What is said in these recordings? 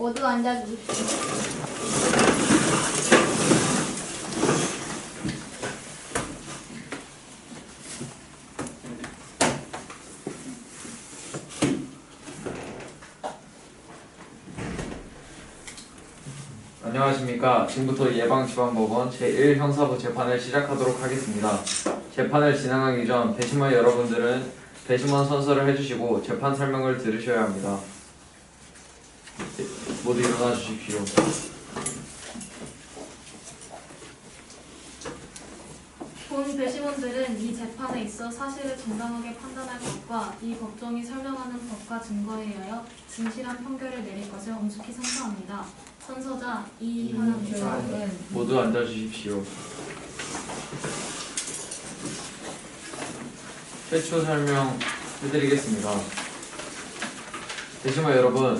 모두 앉아주십시오. 안녕하십니까. 지금부터 예방지방법원 제1형사부 재판을 시작하도록 하겠습니다. 재판을 진행하기 전 배심원 여러분들은 배심원 선서를 해주시고 재판 설명을 들으셔야 합니다. 모두 일어나 주십시오. 본 배심원들은 이 재판에 있어 사실을 정당하게 판단할 것과 이 법정이 설명하는 법과 증거에 의하여 진실한 판결을 내릴 것을 엄숙히 선서합니다. 선서자 이현주은 모두 앉아 주십시오. 최초 설명 해드리겠습니다. 배심원 여러분,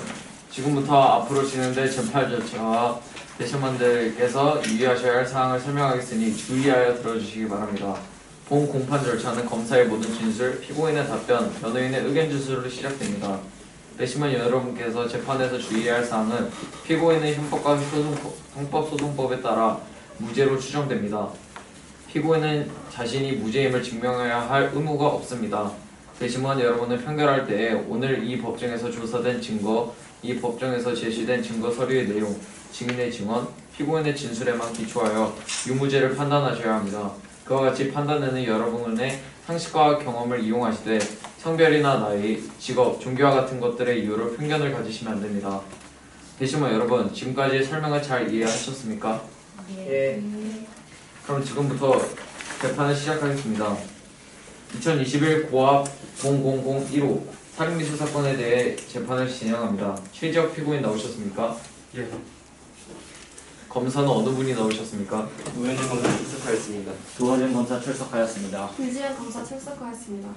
지금부터 앞으로 진행될 재판 절차와 배심원들께서 유의하셔야 할 사항을 설명하겠으니 주의하여 들어주시기 바랍니다. 본 공판 절차는 검사의 모든 진술, 피고인의 답변, 변호인의 의견 진술로 시작됩니다. 배심원 여러분께서 재판에서 주의해야 할 사항은 피고인의 형법과 형법소송법에 따라 무죄로 추정됩니다. 피고인은 자신이 무죄임을 증명해야 할 의무가 없습니다. 배심원 여러분은 판결할 때에 오늘 이 법정에서 조사된 증거, 이 법정에서 제시된 증거 서류의 내용, 증인의 증언, 피고인의 진술에만 기초하여 유무죄를 판단하셔야 합니다. 그와 같이 판단에는 여러분의 상식과 경험을 이용하시되 성별이나 나이, 직업, 종교와 같은 것들의 이유로 편견을 가지시면 안 됩니다. 배심원 여러분, 지금까지 설명을 잘 이해하셨습니까? 예. 그럼 지금부터 재판을 시작하겠습니다. 2021 고압 0001호 살인미수 사건에 대해 재판을 진행합니다. 최지혁 피고인 나오셨습니까? 예. 검사는 어느 분이 나오셨습니까? 노현진 검사 출석하였습니다. 조원진 검사 출석하였습니다. 김지현 검사 출석하였습니다.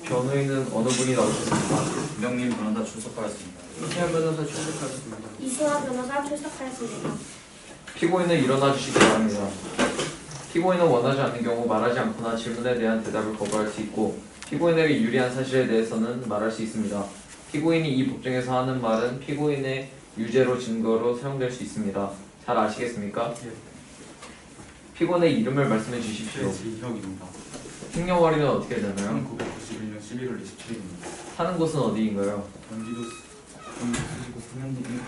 변호인은 어느 분이 나오셨습니까? 김병민 변호사 출석하였습니다. 이태현 변호사 출석하였습니다. 이수아 변호사 출석하였습니다. 피고인은 일어나 주시기 바랍니다. 피고인은 원하지 않는 경우 말하지 않거나 질문에 대한 대답을 거부할 수 있고 피고인에게 유리한 사실에 대해서는 말할 수 있습니다. 피고인이 이 법정에서 하는 말은 피고인의 유죄로 증거로 사용될 수 있습니다. 잘 아시겠습니까? 예. 피고인의 이름을 말씀해 주십시오. 최지혁입니다. 생년월일은 어떻게 되나요? 1991년 11월 27일입니다. 사는 곳은 어디인가요? 경기도 수면동에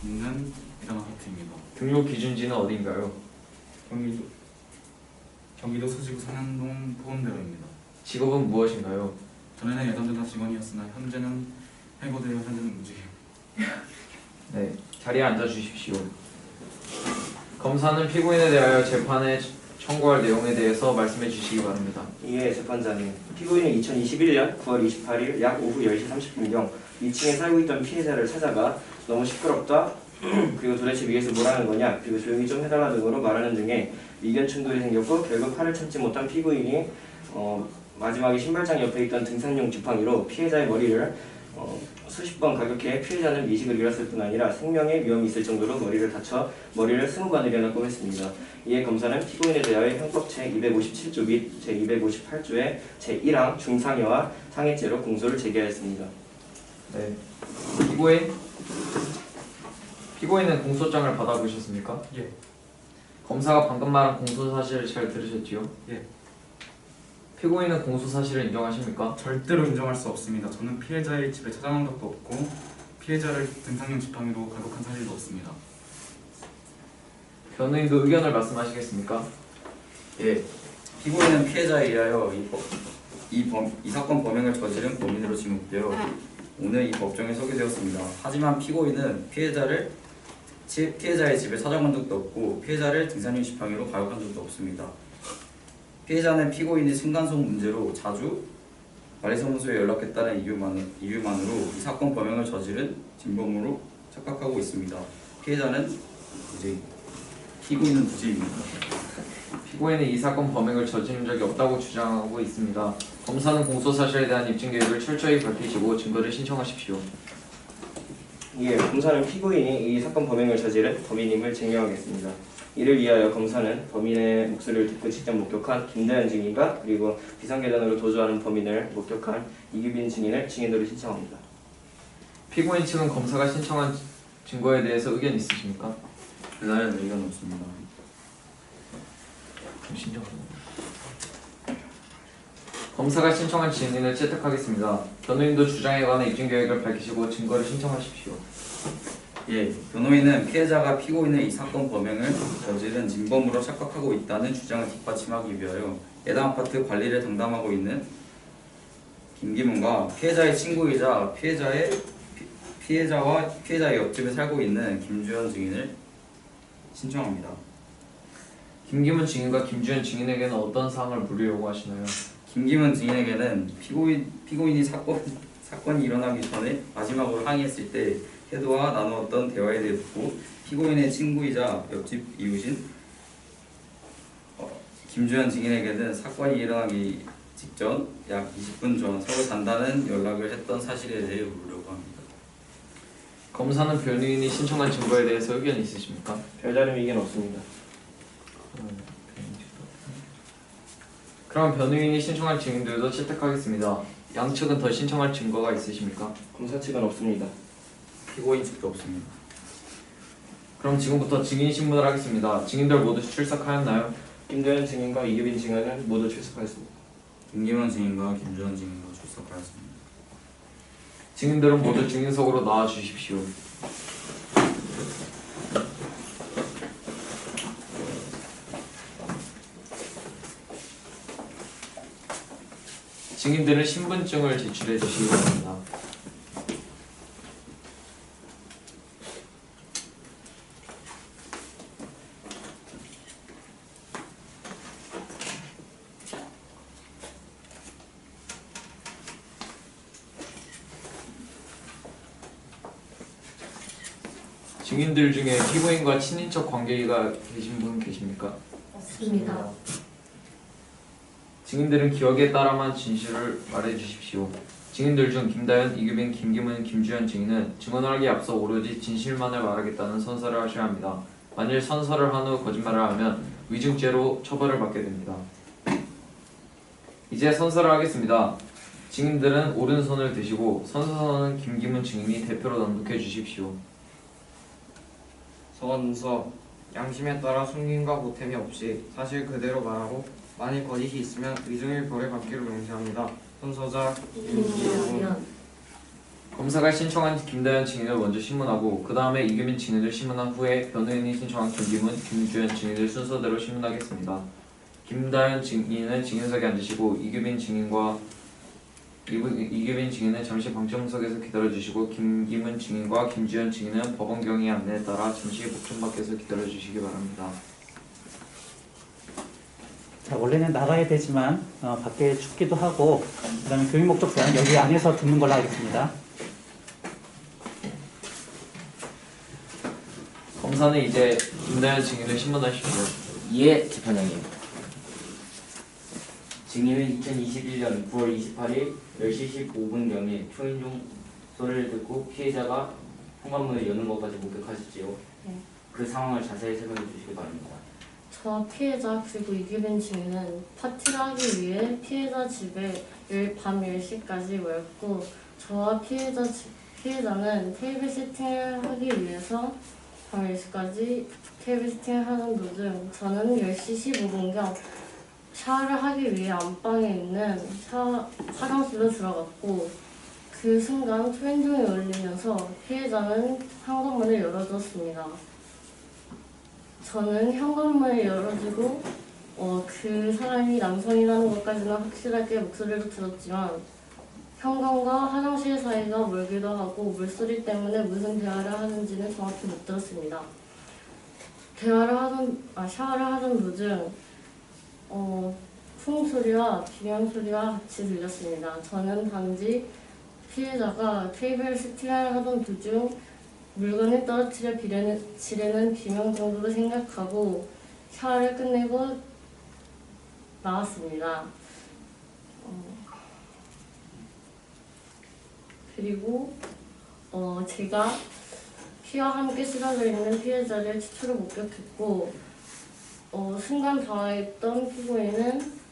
있는 일반 아파트입니다. 등록 기준지는 어디인가요? 경기도 서지구 상현동 포원대로입니다. 직업은 무엇인가요? 전에는 예전전사 직원이었으나 현재는 해고되어 현재는 무직이에요. 네, 자리에 앉아 주십시오. 검사는 피고인에 대하여 재판에 청구할 내용에 대해서 말씀해 주시기 바랍니다. 예, 재판장님. 피고인은 2021년 9월 28일 약 오후 10시 30분경 2층에 살고 있던 피해자를 찾아가 너무 시끄럽다, 그리고 도대체 위에서 뭘 하는 거냐, 그리고 조용히 좀 해달라 등으로 말하는 등의 의견 충돌이 생겼고 결국 화를 참지 못한 피고인이 마지막에 신발장 옆에 있던 등산용 지팡이로 피해자의 머리를 수십 번 가격해 피해자는 미식을 잃었을 뿐 아니라 생명의 위험이 있을 정도로 머리를 다쳐 머리를 20바늘이나 꼬맸습니다. 이에 검사는 피고인에 대하여 형법 제257조 및 제258조의 제1항 중상해와 상해죄로 공소를 제기하였습니다. 네, 피고인은 공소장을 받아보셨습니까? 예. 검사가 방금 말한 공소 사실을 잘 들으셨지요? 예. 피고인은 공소 사실을 인정하십니까? 절대로 인정할 수 없습니다. 저는 피해자의 집에 찾아간 적도 없고 피해자를 등산용 지팡이로 가격한 사실도 없습니다. 변호인도 의견을 말씀하시겠습니까? 예, 피고인은 피해자에 의하여 이 사건 범행을 저지른 범인으로 지목되어 오늘 이 법정에 서게 되었습니다. 하지만 피고인은 피해자의 집에 찾아간 적도 없고 피해자를 등산용 지팡이로 가격한 적도 없습니다. 피해자는 피고인이 층간소음 문제로 자주 관리사무소에 연락했다는 이유만으로 이 사건 범행을 저지른 진범으로 착각하고 있습니다. 피해자는 피고인은 무죄입니다. 피고인은 이 사건 범행을 저지른 적이 없다고 주장하고 있습니다. 검사는 공소 사실에 대한 입증 계획을 철저히 밝히시고 증거를 신청하십시오. 예, 검사는 피고인이 이 사건 범행을 저지른 범인임을 증명하겠습니다. 이를 위하여 검사는 범인의 목소리를 듣고 직접 목격한 김다현 증인과 그리고 비상계단으로 도주하는 범인을 목격한 이규빈 증인을 증인으로 신청합니다. 피고인 측은 검사가 신청한 증거에 대해서 의견 있으십니까? 그날은 의견 없습니다. 신청합니다. 검사가 신청한 증인을 채택하겠습니다. 변호인도 주장에 관한 입증 계획을 밝히시고 증거를 신청하십시오. 예, 변호인은 피해자가 피고인의 이 사건 범행을 저지른 진범으로 착각하고 있다는 주장을 뒷받침하기 위하여 해당 아파트 관리를 담당하고 있는 김기문과 피해자의 친구이자 피해자와 피해자의 옆집에 살고 있는 김주현 증인을 신청합니다. 김기문 증인과 김주현 증인에게는 어떤 사항을 물으려고 하시나요? 김기문 증인에게는 피고인이 사건이 일어나기 전에 마지막으로 항의했을 때 태도와 나누었던 대화에 대해 묻고 피고인의 친구이자 옆집 이웃인 김주현 증인에게는 사건이 일어나기 직전 약 20분 전 서로 잔다는 연락을 했던 사실에 대해 물으려고 합니다. 검사는 변호인이 신청한 증거에 대해서 의견 있으십니까? 별다른 의견 없습니다. 그럼 변호인이 신청한 증인들도 채택하겠습니다. 양측은 더 신청할 증거가 있으십니까? 검사 측은 없습니다. 피고인 측도 없습니다. 그럼 지금부터 증인 신문을 하겠습니다. 증인들 모두 출석하였나요? 김도현 증인과 이규빈 증인은 모두 출석하였습니다. 김기문 증인과 김주현 증인도 출석하였습니다. 증인들은 모두 증인석으로 나와 주십시오. 증인들은 신분증을 제출해 주시기 바랍니다. 증인들 중에 피고인과 친인척 관계가 계신 분 계십니까? 없습니다. 증인들은 기억에 따라만 진실을 말해 주십시오. 증인들 중 김다현, 이규빈, 김기문, 김주현 증인은 증언을 하기에 앞서 오로지 진실만을 말하겠다는 선서를 하셔야 합니다. 만일 선서를 한 후 거짓말을 하면 위증죄로 처벌을 받게 됩니다. 이제 선서를 하겠습니다. 증인들은 오른손을 드시고 선서서는 김기문 증인이 대표로 낭독해 주십시오. 선서 양심에 따라 숨김과 보탬이 없이 사실 그대로 말하고 만일 거짓이 있으면 위증일 벌을 받기로 명시합니다. 선서자 김기현. 검사가 신청한 김다현 증인을 먼저 신문하고 그 다음에 이규민 증인을 신문한 후에 변호인이 신청한 김기문, 김주현 증인을 순서대로 신문하겠습니다. 김다현 증인은 증인석에 앉으시고 이규민 증인은 잠시 방청석에서 기다려주시고 김기문 증인과 김주현 증인은 법원 경위 안내에 따라 잠시 목전 밖에서 기다려주시기 바랍니다. 자, 원래는 나가야 되지만 밖에 춥기도 하고 그다음에 교육 목적상 여기 안에서 듣는 걸로 하겠습니다. 검사는 이제 김다현 증인을 신문하십시오. 예, 재판장님. 증인은 2021년 9월 28일 10시 15분경에 초인종 소리를 듣고 피해자가 현관문을 여는 것까지 목격하셨지요. 네. 그 상황을 자세히 설명해 주시기 바랍니다. 저 피해자 그리고 이규빈 증인은 파티를 하기 위해 피해자 집에 밤 10시까지 모였고 저와 피해자는 테이블 세팅을 하기 위해서 밤 10시까지 테이블 세팅을 하는 도중 저는 10시 15분경 샤워를 하기 위해 안방에 있는 화장실로 들어갔고 그 순간 초인종이 울리면서 피해자는 현관문을 열어줬습니다. 저는 현관문을 열어주고 그 사람이 남성이라는 것까지는 확실하게 목소리로 들었지만 현관과 화장실 사이가 멀기도 하고 물소리 때문에 무슨 대화를 하는지는 정확히 못 들었습니다. 샤워를 하던 도중 풍소리와 비명소리가 같이 들렸습니다. 저는 단지 피해자가 테이블 세팅을 하던 도중 물건을 떨어뜨려 지르는 비명 정도로 생각하고 샤워를 끝내고 나왔습니다. 그리고 제가 피와 함께 쓰러져 있는 피해자를 최초로 목격했고 순간 당황했던 피고인은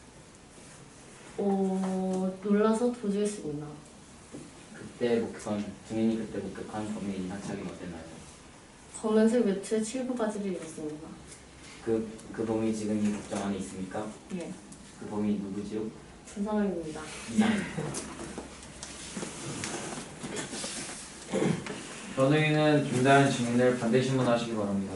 놀라서 도주했습니다. 증인이 그때 목격한 범인의 인상착이 어땠나요? 검은색 외투에 칠부 바지를 입었습니다. 그 범인이 지금 이 법정 안에 있습니까? 예, 그 범인이 누구지요? 그 사람입니다. 이상입니다. 변호인은 중대한 증인을 반대 신문하시기 바랍니다.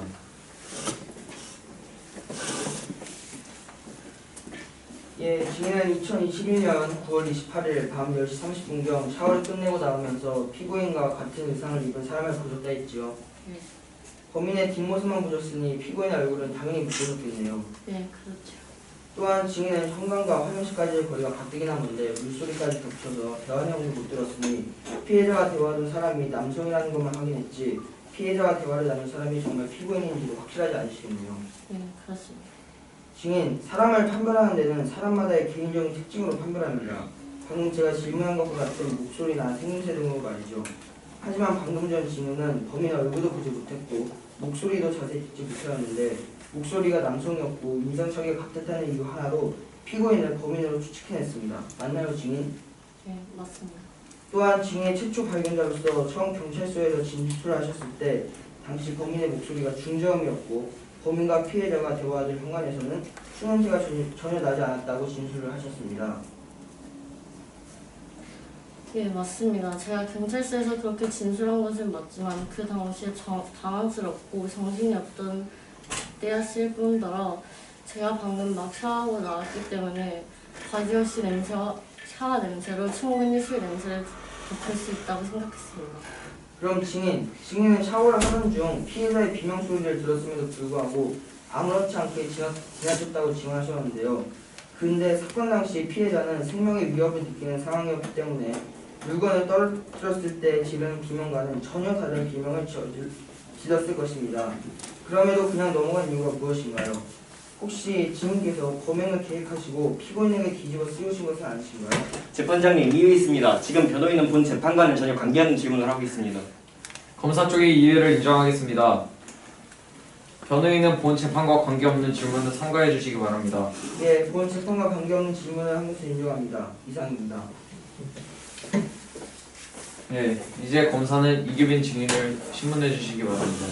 예, 증인은 2021년 9월 28일 밤 10시 30분경 샤워를 끝내고 나오면서 피고인과 같은 의상을 입은 사람을 보셨다 했지요. 네. 범인의 뒷모습만 보셨으니 피고인의 얼굴은 당연히 못 보셨겠네요. 네, 그렇죠. 또한 증인은 현관과 화장실까지의 거리가 가뜩이나 먼데 물소리까지 겹쳐서 대화 내용을 못 들었으니 피해자와 대화하던 사람이 남성이라는 것만 확인했지 피해자와 대화를 나눈 사람이 정말 피고인인지도 확실하지 않으시겠네요. 네, 그렇습니다. 증인, 사람을 판별하는 데는 사람마다의 개인적인 특징으로 판별합니다. 방금 제가 질문한 것과 같은 목소리나 생김새 등으로 말이죠. 하지만 방금 전 증인은 범인의 얼굴도 보지 못했고 목소리도 자세히 듣지 못하였는데 목소리가 남성이었고 인상착의가 같았다는 이유 하나로 피고인을 범인으로 추측해냈습니다. 맞나요, 증인? 네, 맞습니다. 또한 증인의 최초 발견자로서 처음 경찰서에서 진술하셨을 때 당시 범인의 목소리가 중저음이었고 범인과 피해자가 대화하던 현관에서는 술 냄새가 전혀 나지 않았다고 진술을 하셨습니다. 예, 맞습니다. 제가 경찰서에서 그렇게 진술한 것은 맞지만 그 당시에 당황스럽고 정신이 없던 때였을 뿐더러 제가 방금 막 샤워하고 나왔기 때문에 바지옷이 샤워 냄새로 충분히 술 냄새를 덮을 수 있다고 생각했습니다. 그럼 증인은 샤워를 하던 중 피해자의 비명 소리를 들었음에도 불구하고 아무렇지 않게 지나쳤다고 증언하셨는데요. 근데 사건 당시 피해자는 생명의 위협을 느끼는 상황이었기 때문에 물건을 떨어뜨렸을 때 지르는 비명과는 전혀 다른 비명을 질렀을 것입니다. 그럼에도 그냥 넘어간 이유가 무엇인가요? 혹시 증인께서 범행을 계획하시고 피고인에게 뒤집어 쓰우신 것은 아니신가요? 재판장님, 이유 있습니다. 지금 변호인은 본 재판과는 전혀 관계없는 질문을 하고 있습니다. 검사 쪽의 이해를 인정하겠습니다. 변호인은 본 재판과 관계없는 질문을 삼가해 주시기 바랍니다. 예, 본 재판과 관계없는 질문을 한 것을 인정합니다. 이상입니다. 네, 이제 검사는 이규빈 증인을 신문해 주시기 바랍니다.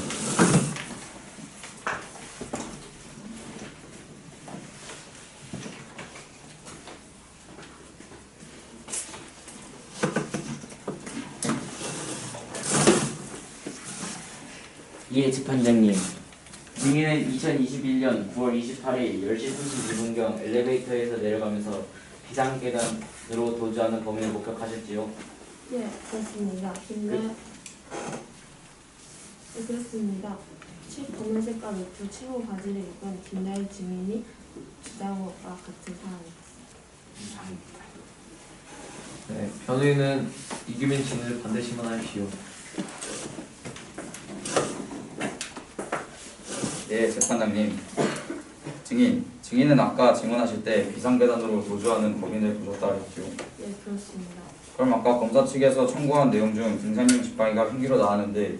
예, 재판장님. 증인은 2021년 9월 28일 10시 32분경 엘리베이터에서 내려가면서 비상계단으로 도주하는 범인을 목격하셨지요? 예, 그렇습니다. 근데 그렇습니다. 검은 색깔 외투 치고 바지를 입은 김나희 증인이 주장한 것과 같은 사람입니다. 네, 변호인은 이규빈 증인을 반대 신문하십시오. 네, 재판장님. 증인은 아까 증언하실 때 비상계단으로 도주하는 범인을 보셨다 했죠. 예, 그렇습니다. 그럼 아까 검사 측에서 청구한 내용 중 등산용 지팡이가 흉기로 나왔는데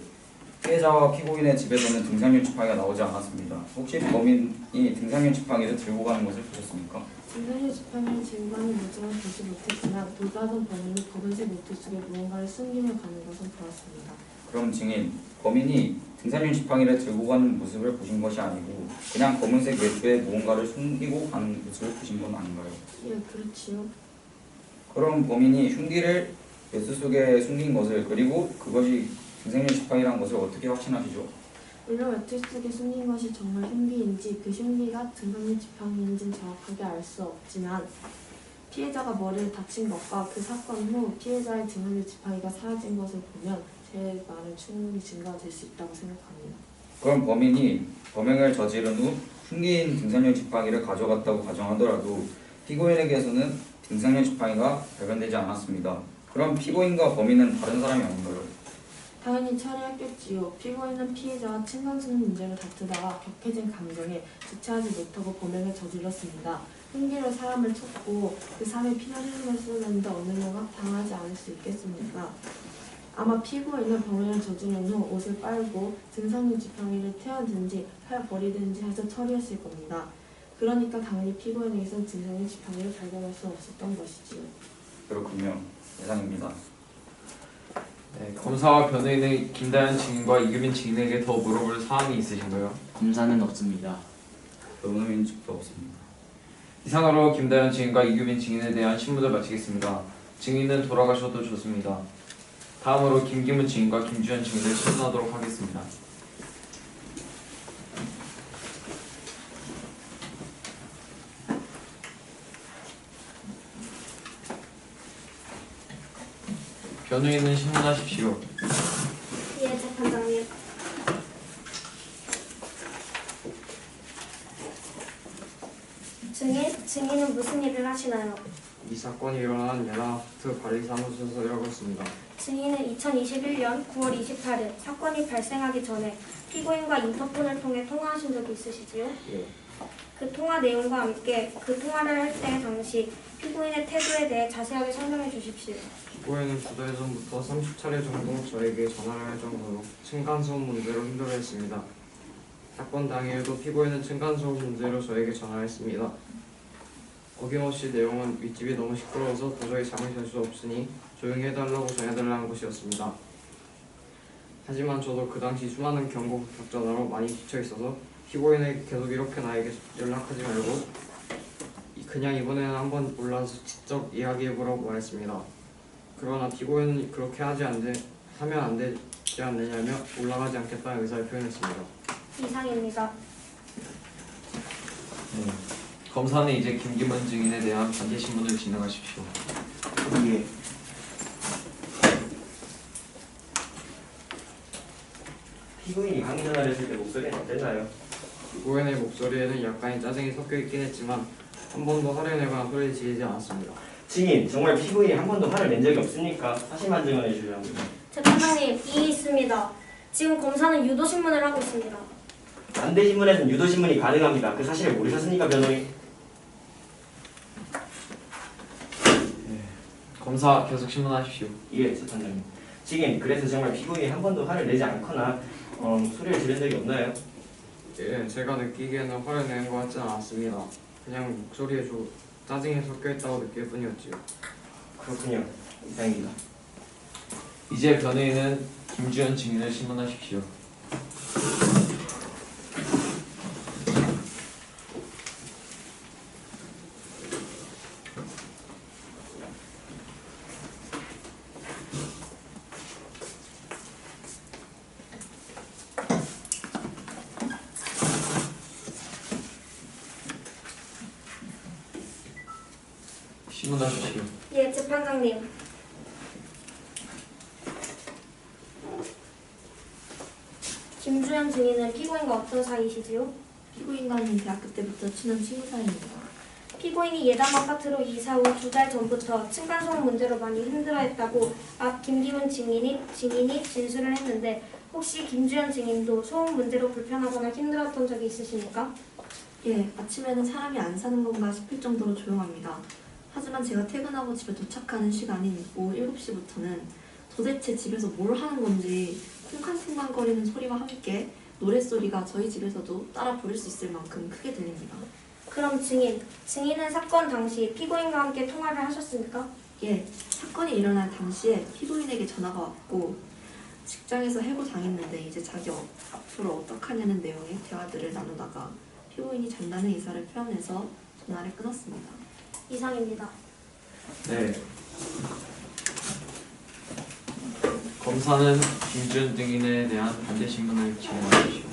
피해자와 피고인의 집에서는 등산용 지팡이가 나오지 않았습니다. 혹시 범인이 등산용 지팡이를 들고 가는 것을 보셨습니까? 등산용 지팡이를 들고 가는 모습은 보지 못했지만 돌봐던 범인이 검은색 외투 속에 무언가를 숨기며 가는 것은 보았습니다. 그럼 증인, 범인이 등산용 지팡이를 들고 가는 모습을 보신 것이 아니고 그냥 검은색 외투에 무언가를 숨기고 가는 모습을 보신 건 아닌가요? 예, 그렇지요. 그럼 범인이 흉기를 외투 속에 숨긴 것을 그리고 그것이 등산용 지팡이라는 것을 어떻게 확신하시죠? 물론 외투 속에 숨긴 것이 정말 흉기인지 그 흉기가 등산용 지팡이인지는 정확하게 알 수 없지만 피해자가 머리를 다친 것과 그 사건 후 피해자의 등산용 지팡이가 사라진 것을 보면 제 말은 충분히 증거될 수 있다고 생각합니다. 그럼 범인이 범행을 저지른 후 흉기인 등산용 지팡이를 가져갔다고 가정하더라도 피고인에게서는 등산용 지팡이가 발견되지 않았습니다. 그럼 피고인과 범인은 다른 사람이 아닌가요? 당연히 처리했겠지요. 피고인은 피해자와 친선수는 문제로 다투다가 격해진 감정에 주체하지 못하고 범행을 저질렀습니다. 흉기로 사람을 쳤고 그 사람이 피나 흘림을 쏟았는데 어느 누가 당하지 않을 수 있겠습니까? 아마 피고인은 범행을 저지른 후 옷을 빨고 등산용 지팡이를 태워든지 버리든지 해서 처리했을 겁니다. 그러니까 당연히 피고인에게서 등산용 지팡이를 발견할 수 없었던 것이지요. 그렇군요. 예상입니다. 네, 검사와 변호인의 김다현 증인과 이규빈 증인에게 더 물어볼 사항이 있으신가요? 검사는 없습니다. 변호인 측도 없습니다. 이상으로 김다현 증인과 이규빈 증인에 대한 신문을 마치겠습니다. 증인은 돌아가셔도 좋습니다. 다음으로 김기문 증인과 김주현 증인을 신문하도록 하겠습니다. 변호인은 신문하십시오. 예, 재판장님. 증인은 무슨 일을 하시나요? 이 사건이 일어난 예나아파트 관리사무소에서 일하고 있습니다. 증인은 2021년 9월 28일 사건이 발생하기 전에 피고인과 인터폰을 통해 통화하신 적이 있으시지요? 예. 그 통화 내용과 함께 그 통화를 할 때 당시 피고인의 태도에 대해 자세하게 설명해 주십시오. 피고인은 두 달 전부터 30차례 정도 저에게 전화를 할 정도로 층간소음 문제로 힘들어했습니다. 사건 당일도 피고인은 층간소음 문제로 저에게 전화했습니다. 어김없이 내용은 윗집이 너무 시끄러워서 도저히 잠을 잘 수 없으니 조용히 해달라고 전해달라는 것이었습니다. 하지만 저도 그 당시 수많은 경고 부탁 전화로 많이 지쳐있어서 피고인에게 계속 이렇게 나에게 연락하지 말고 그냥 이번에는 한번 올라서 직접 이야기해보라고 말했습니다. 그러나 피고인은 그렇게 하면 안 되지 않느냐며 올라가지 않겠다는 의사를 표현했습니다. 이상입니다. 네. 검사는 이제 김기문 증인에 대한 반대 신문을 진행하십시오. 예. 피고인이 강의 전화를 했을 때 목소리는 어땠나요? 피고인의 목소리에는 약간의 짜증이 섞여있긴 했지만 한 번도 화를 내거나 소리를 지르지 않았습니다. 증인, 정말 피고인이 한 번도 화를 낸 적이 없습니까? 사실만 증언해 주셔야 합니다. 재판장님, 이의 있습니다. 지금 검사는 유도신문을 하고 있습니다. 반대신문에서는 유도신문이 가능합니다. 그 사실을 모르셨습니까, 변호인? 검사 계속 신문하십시오. 예, 재판장님. 증인, 그래서 정말 피고인이 한 번도 화를 내지 않거나 소리를 지른 적이 없나요? 예, 제가 느끼기에는 화를 내는 것 같지는 않았습니다. 그냥 목소리에 짜증이 섞여있다고 느낄 뿐이었지요. 그렇군요. 이상입니다. 이제 변호인은 김주현 증인을 신문하십시오. 신문하십시오. 예, 재판장님. 김주현 증인은 피고인과 어떤 사이이시지요? 피고인과는 대학교 때부터 친한 친구 사이입니다. 피고인이 예담 아파트로 이사 후 2달 전부터 층간소음 문제로 많이 힘들어했다고 앞 김기문 증인이 진술을 했는데 혹시 김주현 증인도 소음 문제로 불편하거나 힘들었던 적이 있으십니까? 예, 아침에는 사람이 안 사는 건가 싶을 정도로 조용합니다. 하지만 제가 퇴근하고 집에 도착하는 시간인 오후 7시부터는 도대체 집에서 뭘 하는 건지 쿵쾅쿵쾅거리는 소리와 함께 노랫소리가 저희 집에서도 따라 부를 수 있을 만큼 크게 들립니다. 그럼 증인은 사건 당시 피고인과 함께 통화를 하셨습니까? 예, 사건이 일어날 당시에 피고인에게 전화가 왔고 직장에서 해고당했는데 이제 자기 앞으로 어떡하냐는 내용의 대화들을 나누다가 피고인이 잔단의 의사를 표현해서 전화를 끊었습니다. 이상입니다. 네. 검사는 김주현 증인에 대한 반대 신문을 진행하십시오.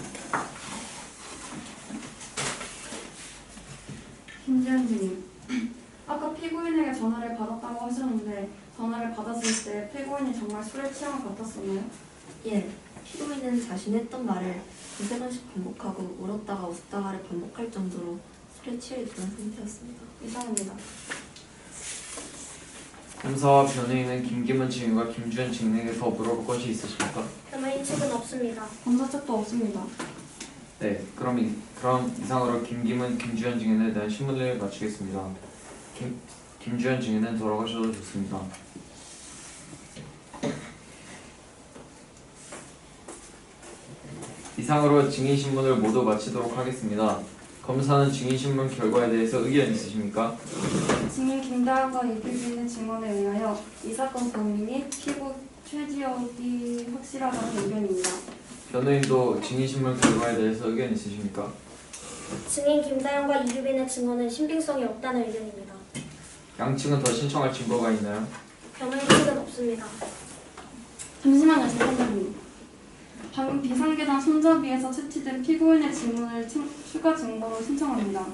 김주현 증인. 아까 피고인에게 전화를 받았다고 하셨는데 전화를 받았을 때 피고인이 정말 술에 취한 것 같았었나요? 예, 피고인은 자신이 했던 말을 두세 번씩 반복하고 울었다가 웃다가를 반복할 정도로 술에 취해 있던 상태였습니다. 이상합니다. 검사와 변호인은 김기문 증인과 김주현 증인에게 더 물어볼 것이 있으십니까? 변호인 측은 없습니다. 검사 측도 없습니다. 네, 그럼 이상으로 김기문, 김주현 증인에 대한 신문을 마치겠습니다. 김주현 증인은 돌아가셔도 좋습니다. 이상으로 증인 신문을 모두 마치도록 하겠습니다. 검사는 증인 신문 결과에 대해서 의견 있으십니까? 증인 김다현과 이규빈의 증언에 의하여 이 사건 범인이 최지역이 확실하다는 의견입니다. 변호인도 증인신문 결과에 대해서 의견 있으십니까? 증인 김다영과 이규빈의 증언은 신빙성이 없다는 의견입니다. 양측은 더 신청할 증거가 있나요? 변호인 측은 없습니다. 잠시만요, 재판장님. 방금 비상계단 손잡이에서 채취된 피고인의 지문을 추가 증거로 신청합니다.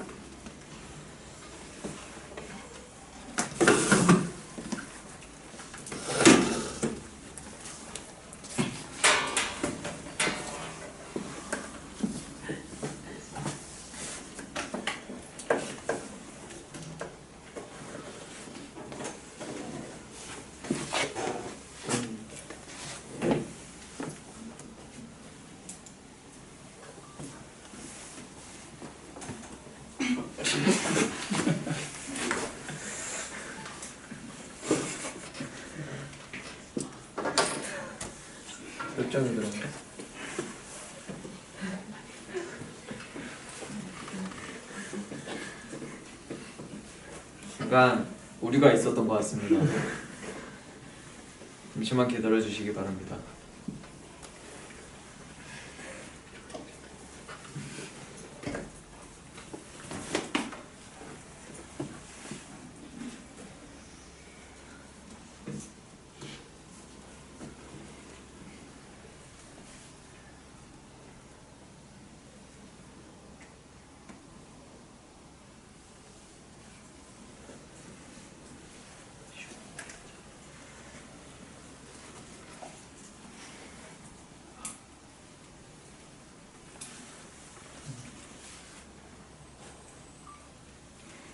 몇 장이 들었나? 잠깐 우리가 있었던 것 같습니다. 잠시만 기다려 주시기 바랍니다.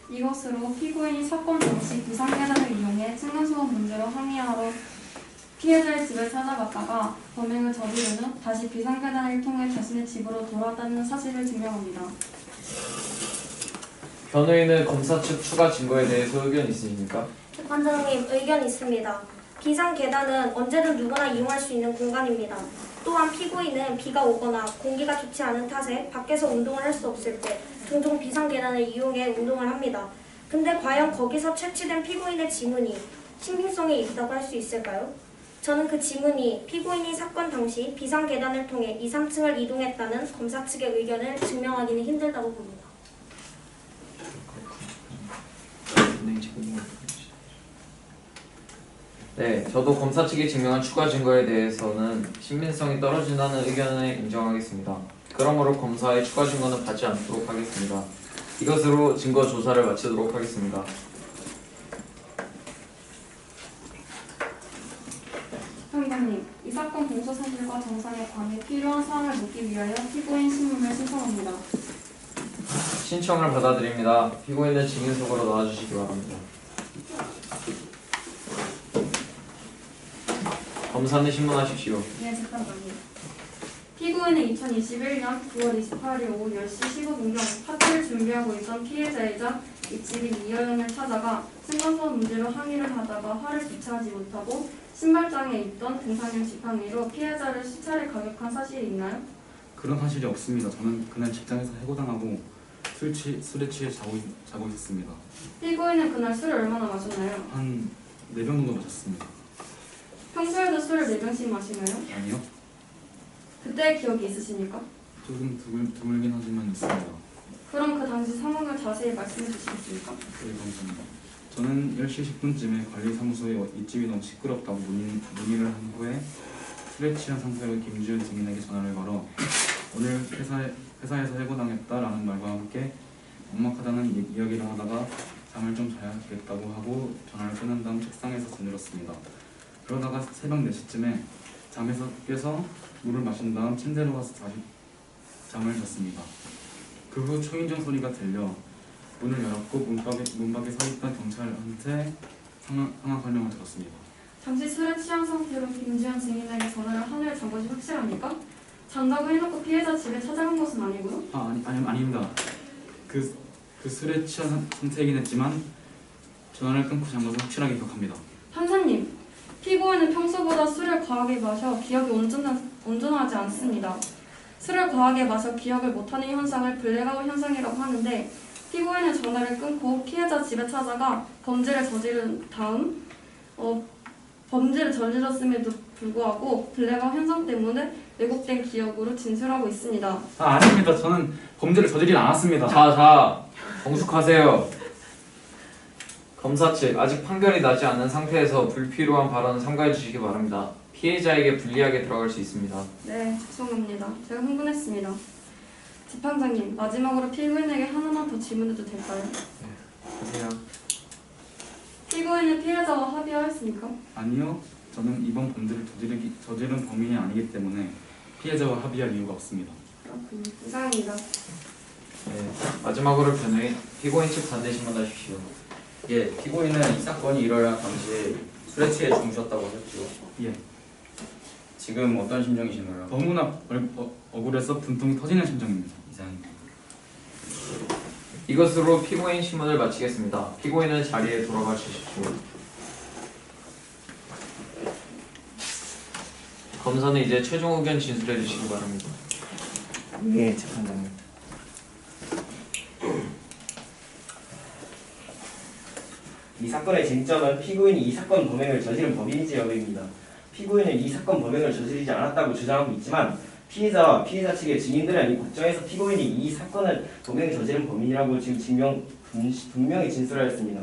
이것으로 피고인이 사건 당시 비상계단을 이용해 층간소음 문제로 항의하러 피해자의 집을 찾아갔다가 범행을 저지른 후 다시 비상계단을 통해 자신의 집으로 돌아왔다는 사실을 증명합니다. 변호인은 검사 측 추가 증거에 대해서 의견 있으십니까? 재판장님, 의견 있습니다. 비상계단은 언제든 누구나 이용할 수 있는 공간입니다. 또한 피고인은 비가 오거나 공기가 좋지 않은 탓에 밖에서 운동을 할 수 없을 때 종종 비상계단을 이용해 운동을 합니다. 근데 과연 거기서 채취된 피고인의 지문이 신빙성이 있다고 할 수 있을까요? 저는 그 지문이 피고인이 사건 당시 비상계단을 통해 2, 3층을 이동했다는 검사 측의 의견을 증명하기는 힘들다고 봅니다. 네, 저도 검사 측이 증명한 추가 증거에 대해서는 신빙성이 떨어진다는 의견을 인정하겠습니다. 그러므로 검사의 추가 증거는 받지 않도록 하겠습니다. 이것으로 증거 조사를 마치도록 하겠습니다. 평의장님, 이 사건 공소 사실과 정상에 관해 필요한 사항을 묻기 위하여 피고인 신문을 신청합니다. 신청을 받아들입니다. 피고인은 증인석으로 나와주시기 바랍니다. 검사는 신문하십시오. 네, 재판장님. 피고인은 2021년 9월 28일 오후 10시 15분경 파티를 준비하고 있던 피해자이자 이 집인 이여연을 찾아가 층간소음 문제로 항의를 하다가 화를 주체하지 못하고 신발장에 있던 등산용 지팡이로 피해자를 수차례 가격한 사실이 있나요? 그런 사실이 없습니다. 저는 그날 직장에서 해고당하고 술에 취해 자고 있었습니다. 피고인은 그날 술을 얼마나 마셨나요? 한 4병 정도 마셨습니다. 평소에도 술을 4병씩 마시나요? 아니요. 그때의 기억이 있으십니까? 조금 드물긴 하지만 있습니다. 그럼 그 당시 상황을 자세히 말씀해 주시겠습니까? 네, 감사합니다. 저는 10시 10분쯤에 관리사무소에 이 집이 너무 시끄럽다고 문의를 한 후에 술에 취한 상태로 김주현 증인에게 전화를 걸어 오늘 회사에서 해고당했다라는 말과 함께 막막하다는 이야기를 하다가 잠을 좀 자야겠다고 하고 전화를 끊은 다음 책상에서 거닐었습니다. 그러다가 새벽 4시쯤에 잠에서 깨서 물을 마신 다음 침대로 가서 다시 잠을 잤습니다. 그 후 초인종 소리가 들려 문을 열었고 문밖에 서 있던 경찰한테 상황 설명을 들었습니다. 잠시 술에 취한 상태로 김주현 증인에게 전화를 한 후에 잔 것이 확실합니까? 잔다고 해놓고 피해자 집에 찾아간 것은 아니고요? 아닙니다. 그 술에 취한 상태이긴 했지만 전화를 끊고 잔 것은 확실하게 기억합니다. 판사님, 피고인은 평소보다 술을 과하게 마셔 기억이 온전하지 않습니다. 술을 과하게 마셔 기억을 못하는 현상을 블랙아웃 현상이라고 하는데 피고인은 전화를 끊고 피해자 집에 찾아가 범죄를 저지른 다음 범죄를 저질렀음에도 불구하고 블랙아웃 현상 때문에 왜곡된 기억으로 진술하고 있습니다. 아닙니다. 저는 범죄를 저지르지 않았습니다. 자, 정숙하세요. 검사 측 아직 판결이 나지 않은 상태에서 불필요한 발언은 삼가해 주시기 바랍니다. 피해자에게 불리하게 들어갈 수 있습니다. 네, 죄송합니다. 제가 흥분했습니다. 재판장님, 마지막으로 피고인에게 하나만 더 질문해도 될까요? 하세요. 피고인은 피해자와 합의하였습니까? 아니요. 저는 이번 범죄를 저지른 범인이 아니기 때문에 피해자와 합의할 이유가 없습니다. 그렇군요. 이상입니다. 네, 마지막으로 변호인 피고인 측 반대 신문하십시오. 예, 피고인은 이 사건이 일어날 당시에 술에 취해 주무셨다고 하셨죠. 예. 지금 어떤 심정이신가요? 너무나 억울해서 분통이 터지는 심정입니다. 이상입니다. 이것으로 피고인 신문을 마치겠습니다. 피고인은 자리에 돌아가 주십시오. 검사는 이제 최종 의견 진술해 주시기 바랍니다. 예, 재판장님. 이 사건의 쟁점은 피고인이 이 사건 범행을 저지른 범인인지 여부입니다. 피고인은 이 사건 범행을 저지르지 않았다고 주장하고 있지만 피해자와 피해자 측의 증인들은 이 법정에서 피고인이 이 사건을 범행을 저지른 범인이라고 지금 분명히 진술하였습니다.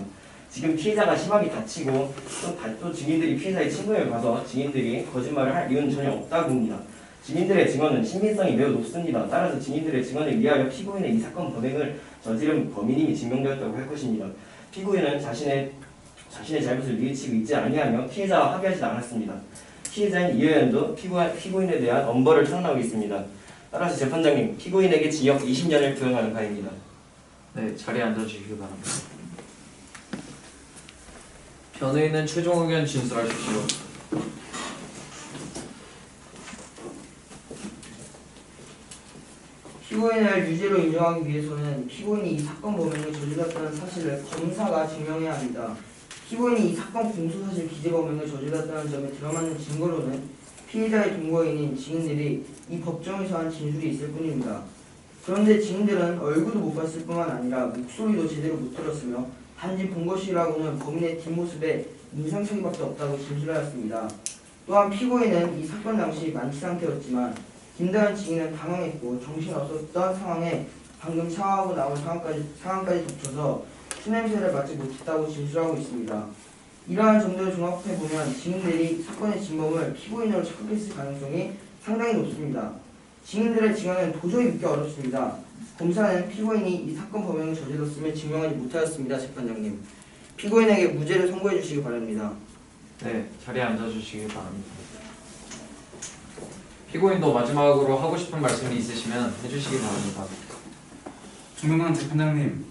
지금 피해자가 심하게 다치고 또 증인들이 피해자의 친구에 가서 증인들이 거짓말을 할 이유는 전혀 없다고 봅니다. 증인들의 증언은 신빙성이 매우 높습니다. 따라서 증인들의 증언에 의하여 피고인은 이 사건 범행을 저지른 범인임이 증명되었다고 할 것입니다. 피고인은 자신의 잘못을 뉘우치고 있지 아니하며 피해자와 합의하지 않았습니다. 피해자인 이효연도 피고인에 대한 엄벌을 청구하고 있습니다. 따라서 재판장님, 피고인에게 징역 20년을 구형하는 바입니다. 네, 자리에 앉아주시기 바랍니다. 변호인은 최종 의견 진술하십시오. 피고인을 유죄로 인정하기 위해서는 피고인이 이 사건 범행을 저질렀다는 사실을 검사가 증명해야 합니다. 피고인이 이 사건 공소사실 기재 범행을 저질렀다는 점에 들어맞는 증거로는 피해자의 동거인인 증인들이 이 법정에서 한 진술이 있을 뿐입니다. 그런데 증인들은 얼굴도 못 봤을 뿐만 아니라 목소리도 제대로 못 들었으며 단지 본 것이라고는 범인의 뒷모습에 인상착의밖에 없다고 진술하였습니다. 또한 피고인은 이 사건 당시 만취 상태였지만 김다현 증인은 당황했고 정신없었던 상황에 방금 샤워하고 나온 상황까지 겹쳐서 수냄새를 맡지 못했다고 진술하고 있습니다. 이러한 점들을 종합해보면 증인들이 사건의 진범을 피고인으로 착각했을 가능성이 상당히 높습니다. 증인들의 증언은 도저히 믿기 어렵습니다. 검사는 피고인이 이 사건 범행을 저질렀음을 증명하지 못하였습니다. 재판장님, 피고인에게 무죄를 선고해 주시기 바랍니다. 네, 자리에 앉아주시기 바랍니다. 피고인도 마지막으로 하고 싶은 말씀이 있으시면 해주시기 바랍니다. 존경하는 재판장님,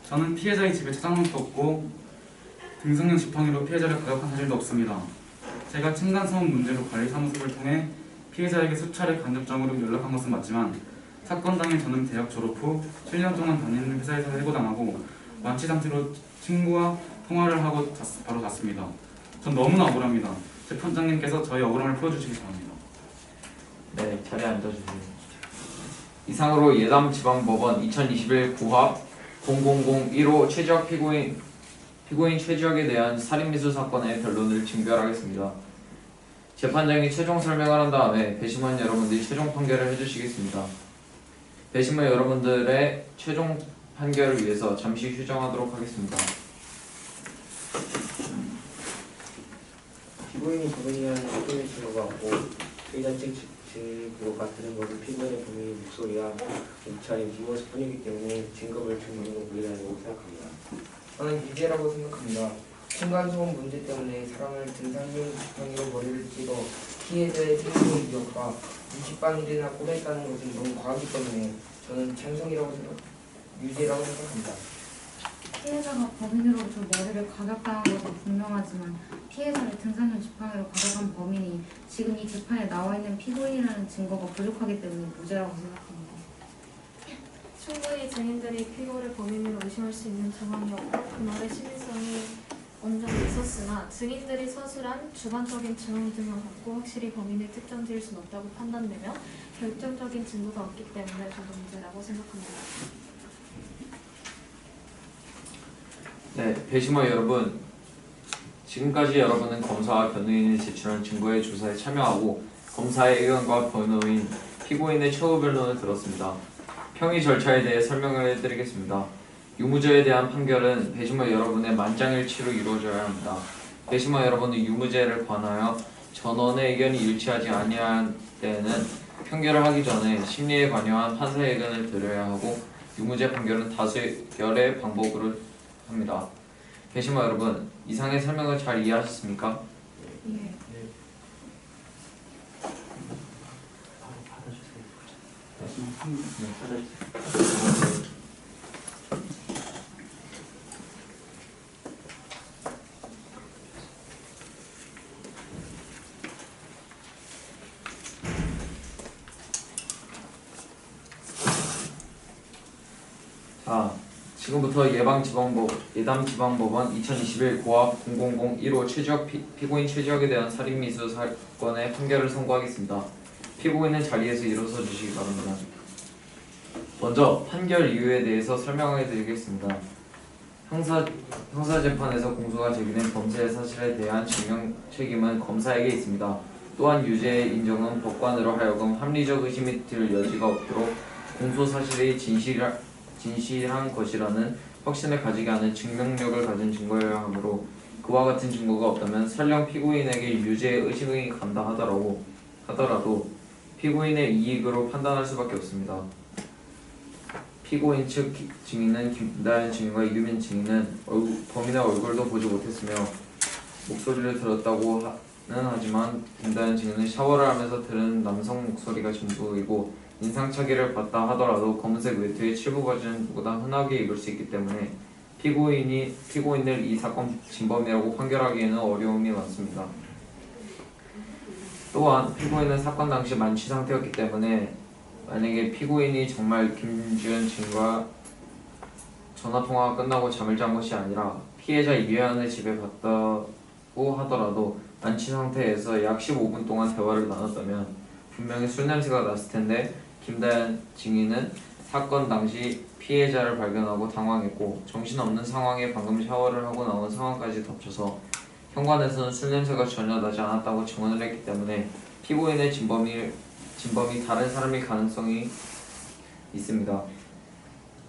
저는 피해자의 집에 찾아놓은 것도 없고 등성령 지팡이로 피해자를 가격한 사실도 없습니다. 제가 층간소음 문제로 관리사무소를 통해 피해자에게 수차례 간접적으로 연락한 것은 맞지만 사건 당일 저는 대학 졸업 후 7년 동안 다니는 회사에서 해고당하고 만취 상태로 친구와 통화를 하고 바로 잤습니다. 전 너무나 억울합니다. 재판장님께서 저희 억울함을 풀어주시기 바랍니다. 네, 자리에 앉아주세요. 이상으로 예담지방법원 2021 구합 0001호 최지혁 피고인 최지혁에 대한 살인미수 사건의 변론을 진결하겠습니다. 재판장이 최종 설명을 한 다음에 배심원 여러분들이 최종 판결을 해주시겠습니다. 배심원 여러분들의 최종 판결을 위해서 잠시 휴정하도록 하겠습니다. 피고인이 범인이라는 피고인의 증거가 없고 피해자 측 증인 그거가 들은 것은 피고인의 범인의 목소리와 옷차림, 뒷모습뿐이기 때문에 증거를 증명하는 건 무리라고 생각합니다. 저는 유죄라고 생각합니다. 층간소음 문제 때문에 사람을 등산용 지팡이로 머리를 찍어 피해자의 생명을 이어가 20바늘이나 꼬랬다는 것은 너무 과하기 때문에 저는 유죄라고 생각합니다. 피해자가 범인으로부터 머리를 가격당한 것은 분명하지만 피해자를 등산용 지팡이로 가격한 범인이 지금 이 재판에 나와 있는 피고인이라는 증거가 부족하기 때문에 무죄라고 생각합니다. 충분히 증인들이 피고를 범인으로 의심할 수 있는 정황이 없고 그 말의 신빙성이 어느 정도 있었으나 증인들이 서술한 주관적인 증언 등을 갖고 확실히 범인을 특정 지을 수는 없다고 판단되며 결정적인 증거가 없기 때문에 저도 문제라고 생각합니다. 네, 배심원 여러분, 지금까지 여러분은 검사와 변호인이 제출한 증거의 조사에 참여하고 검사의 의견과 변호인, 피고인의 최후 변론을 들었습니다. 평의 절차에 대해 설명을 해드리겠습니다. 유무죄에 대한 판결은 배심원 여러분의 만장일치로 이루어져야 합니다. 배심원 여러분은 유무죄를 관하여 전원의 의견이 일치하지 아니할 때에는 판결을 하기 전에 심리에 관여한 판사의 의견을 들어야 하고 유무죄 판결은 다수결의 방법으로 합니다. 배심원 여러분, 이상의 설명을 잘 이해하셨습니까? 예. 자, 지금부터 예담지방법원 2021 고압 00015 최지혁 피고인 최지혁에 대한 살인미수 사건의 판결을 선고하겠습니다. 피고인은 자리에서 일어서 주시기 바랍니다. 먼저 판결 이유에 대해서 설명해 드리겠습니다. 형사재판에서 공소가 제기된 범죄 사실에 대한 증명 책임은 검사에게 있습니다. 또한 유죄의 인정은 법관으로 하여금 합리적 의심이 들 여지가 없도록 공소 사실이 진실한 것이라는 확신을 가지게 하는 증명력을 가진 증거여야 하므로 그와 같은 증거가 없다면 설령 피고인에게 유죄의 의심이 간다 하더라도 피고인의 이익으로 판단할 수밖에 없습니다. 피고인 측 증인은 김다현 증인과 이규민 증인은 범인의 얼굴도 보지 못했으며 목소리를 들었다고는 하지만 김다현 증인은 샤워를 하면서 들은 남성 목소리가 전부이고 인상착의를 받다 하더라도 검은색 외투의 7부바지는 누구나 흔하게 입을 수 있기 때문에 피고인을 이 사건 진범이라고 판결하기에는 어려움이 많습니다. 또한 피고인은 사건 당시 만취 상태였기 때문에 만약에 피고인이 정말 김주현 증인과 전화통화가 끝나고 잠을 잔 것이 아니라 피해자 이회안의 집에 갔다고 하더라도 만취 상태에서 약 15분 동안 대화를 나눴다면 분명히 술 냄새가 났을 텐데 김다현 증인은 사건 당시 피해자를 발견하고 당황했고 정신없는 상황에 방금 샤워를 하고 나온 상황까지 덮쳐서 현관에서는 술 냄새가 전혀 나지 않았다고 증언을 했기 때문에 피고인의 진범이 다른 사람일 가능성이 있습니다.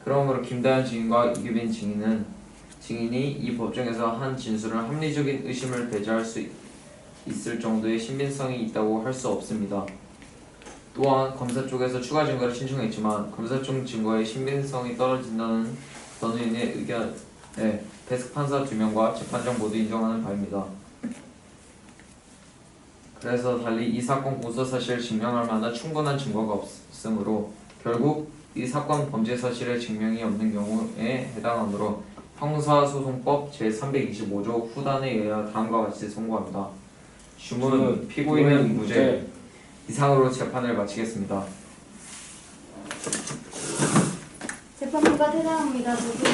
그러므로 김다현 증인과 이규빈 증인이 이 법정에서 한 진술을 합리적인 의심을 배제할 수 있을 정도의 신빙성이 있다고 할 수 없습니다. 또한 검사 쪽에서 추가 증거를 신청했지만 검사 쪽 증거의 신빙성이 떨어진다는 변호인의 의견에 배석 판사 2명과 재판장 모두 인정하는 바입니다. 그래서 달리 이 사건 공소 사실을 증명할 만한 충분한 증거가 없으므로 결국 이 사건 범죄 사실의 증명이 없는 경우에 해당하므로 형사소송법 제325조 후단에 의하여 다음과 같이 선고합니다. 주문 피고인은 무죄. 이상으로 재판을 마치겠습니다. 재판부가 퇴장합니다. 모두